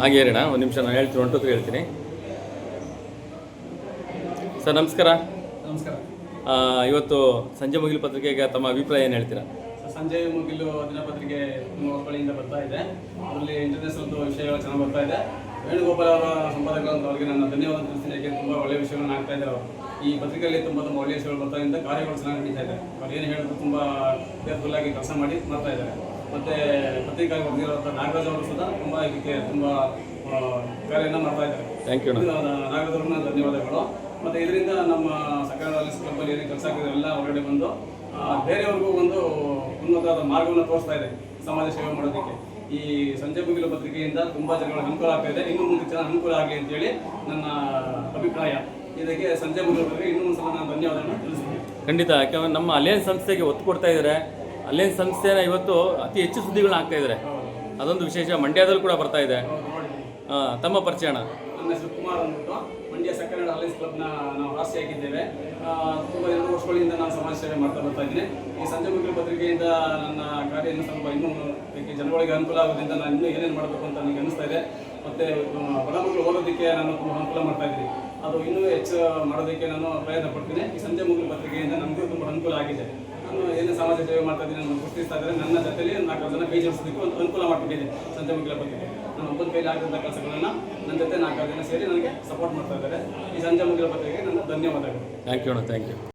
ಹಾಗೆ ಹೇಳೋಣ, ಒಂದು ನಿಮಿಷ ನಾನು ಹೇಳ್ತೀನಿ, ಹೊಂಟೋತ್ರ ಹೇಳ್ತೀನಿ. ಸರ್ ನಮಸ್ಕಾರ. ನಮಸ್ಕಾರ. ಇವತ್ತು ಸಂಜೆ ಮುಗಿಲು ಪತ್ರಿಕೆಗೆ ತಮ್ಮ ಅಭಿಪ್ರಾಯ ಏನು ಹೇಳ್ತೀರಾ? ಸಂಜೆ ಮುಗಿಲು ದಿನಪತ್ರಿಕೆ ತುಂಬ ಹೊತ್ತುಗಳಿಂದ ಬರ್ತಾ ಇದೆ. ಅದರಲ್ಲಿ ಇಂಟರ್ನ್ಯಾಷನಲ್ ವಿಷಯಗಳು ಚೆನ್ನಾಗಿ ಬರ್ತಾ ಇದೆ. ವೇಣುಗೋಪಾಲ್ ಅವರ ಸಂಪಾದಕರು ಅವರಿಗೆ ನನ್ನ ಧನ್ಯವಾದ ತಿಳಿಸ್ತೀನಿ. ಯಾಕೆ ತುಂಬ ಒಳ್ಳೆಯ ವಿಷಯಗಳನ್ನ ಆಗ್ತಾ ಇದ್ದಾರೆ ಅವರು. ಈ ಪತ್ರಿಕೆಯಲ್ಲಿ ತುಂಬ ಒಳ್ಳೆಯ ವಿಷಯಗಳು ಬರ್ತಾ ಇದ್ದ ಕಾರ್ಯಗಳು ಚೆನ್ನಾಗಿ ನಡೀತಾ ಇದೆ. ಅವ್ರು ಏನು ಹೇಳಿದ್ರು ತುಂಬ ಕೇರ್ಫುಲ್ ಆಗಿ ಕೆಲಸ ಮಾಡ್ತಾ ಇದ್ದಾರೆ. ಮತ್ತು ಪತ್ರಿಕಾ ವರದಿಗಾರರಾದ ನಾಗರಾಜ್ ಅವರು ಸುಧಾ ತುಂಬ ಇದಕ್ಕೆ ತುಂಬ ಕಾರ್ಯನ ಮಾಡ್ತಾ ಇದ್ದಾರೆ. Thank you. ನಾಗರಾಜ್ ಅವ್ರನ್ನ ಧನ್ಯವಾದಗಳು. ಮತ್ತು ಇದರಿಂದ ನಮ್ಮ ಸಕ್ಕರೆ ಕ್ಲಬ್ಬಲ್ಲಿ ಏನೇ ಕೆಲಸ ಆಗ್ತಿದೆ ಎಲ್ಲ ಹೊರಗಡೆ ಬಂದು ಬೇರೆಯವ್ರಿಗೂ ಒಂದು ಉನ್ನತವಾದ ಮಾರ್ಗವನ್ನು ತೋರಿಸ್ತಾ ಇದೆ ಸಮಾಜ ಸೇವೆ ಮಾಡೋದಕ್ಕೆ. ಈ ಸಂಜೆ ಮುಗಿಲು ಪತ್ರಿಕೆಯಿಂದ ತುಂಬ ಜನಗಳಿಗೆ ಅನುಕೂಲ ಆಗ್ತಾ ಇದೆ. ಇನ್ನೂ ಮುಂದೆ ಚೆನ್ನಾಗಿ ಅನುಕೂಲ ಆಗಲಿ ಅಂತೇಳಿ ನನ್ನ ಅಭಿಪ್ರಾಯ. ಇದಕ್ಕೆ ಸಂಜೆ ಮುಗಿಲು ಪತ್ರಿಕೆ ಇನ್ನೂ ಒಂದು ಸಲ ನಾನು ಧನ್ಯವಾದಗಳನ್ನು ತಿಳಿಸ್ತೀನಿ. ಖಂಡಿತ. ಯಾಕಂದರೆ ನಮ್ಮ ಅಲಯನ್ಸ್ ಸಂಸ್ಥೆಗೆ ಒತ್ತು ಕೊಡ್ತಾ ಇದ್ದಾರೆ. ಅಲಯನ್ಸ್ ಸಂಸ್ಥೆನ ಇವತ್ತು ಅತಿ ಹೆಚ್ಚು ಸುದ್ದಿಗಳನ್ನ ಆಗ್ತಾ ಇದ್ದಾರೆ. ಅದೊಂದು ವಿಶೇಷ. ಮಂಡ್ಯದಲ್ಲಿ ಕೂಡ ಬರ್ತಾ ಇದೆ. ತಮ್ಮ ಪರಿಚಯ? ನನ್ನ ಹೆಸರು ಕುಮಾರ್ ಅಂದ್ಬಿಟ್ಟು. ಮಂಡ್ಯ ಸಕ್ಕರೆ ಅಲಯನ್ಸ್ ಕ್ಲಬ್ನ ನಾವು ರಾಶಿಯಾಗಿದ್ದೇವೆ. ತುಂಬ 2 ವರ್ಷಗಳಿಂದ ನಾನು ಸಮಾಜ ಸೇವೆ ಮಾಡ್ತಾ ಬರ್ತಾ ಇದ್ದೀನಿ. ಈ ಸಂಜೆ ಮುಗಿಲು ಪತ್ರಿಕೆಯಿಂದ ನನ್ನ ಕಾರ್ಯ ಸ್ವಲ್ಪ ಇನ್ನೂ ಜನಗಳಿಗೆ ಅನುಕೂಲ ಆಗೋದ್ರಿಂದ ನಾನು ಇನ್ನೂ ಏನೇನು ಮಾಡಬೇಕು ಅಂತ ನನಗೆ ಅನಿಸ್ತಾ ಇದೆ. ಮತ್ತು ಬಡ ಮಕ್ಕಳು ಓದೋದಕ್ಕೆ ನಾನು ತುಂಬ ಅನುಕೂಲ ಮಾಡ್ತಾ ಇದ್ದೀನಿ. ಅದು ಇನ್ನೂ ಹೆಚ್ಚು ಮಾಡೋದಕ್ಕೆ ನಾನು ಪ್ರಯತ್ನ ಪಡ್ತೀನಿ. ಈ ಸಂಜೆ ಮುಗಿಲು ಪತ್ರಿಕೆಯಿಂದ ನಮಗೂ ತುಂಬ ಅನುಕೂಲ ಆಗಿದೆ. ನಾನು ಏನೇ ಸಮಾಜ ಸೇವೆ ಮಾಡ್ತಾ ಇದ್ದೀನಿ ನಾನು ಗುರುತಿಸ್ತಾ ಇದ್ದಾರೆ. ನನ್ನ ಜೊತೆಯಲ್ಲಿ 4 ಜನ ಕೈ ಜೋಡಿಸೋದಕ್ಕೆ ಒಂದು ಅನುಕೂಲ ಮಾಡಿಬಿಟ್ಟಿದೆ ಸಂಜೆ ಮುಗಿಲು ಪತ್ರಿಕೆ. ನಾನು ಒಬ್ಬನ ಕೈಲಿ ಆಗಿದ್ದ ಕೆಲಸಗಳನ್ನು ನನ್ನ ಜೊತೆ 4 ಜನ ಸೇರಿ ನನಗೆ ಸಪೋರ್ಟ್ ಮಾಡ್ತಾ ಇದ್ದಾರೆ. ಈ ಸಂಜೆ ಮುಗಿಲು ಪತ್ರಿಕೆಗೆ ನನ್ನ ಧನ್ಯವಾದಗಳು. Thank you.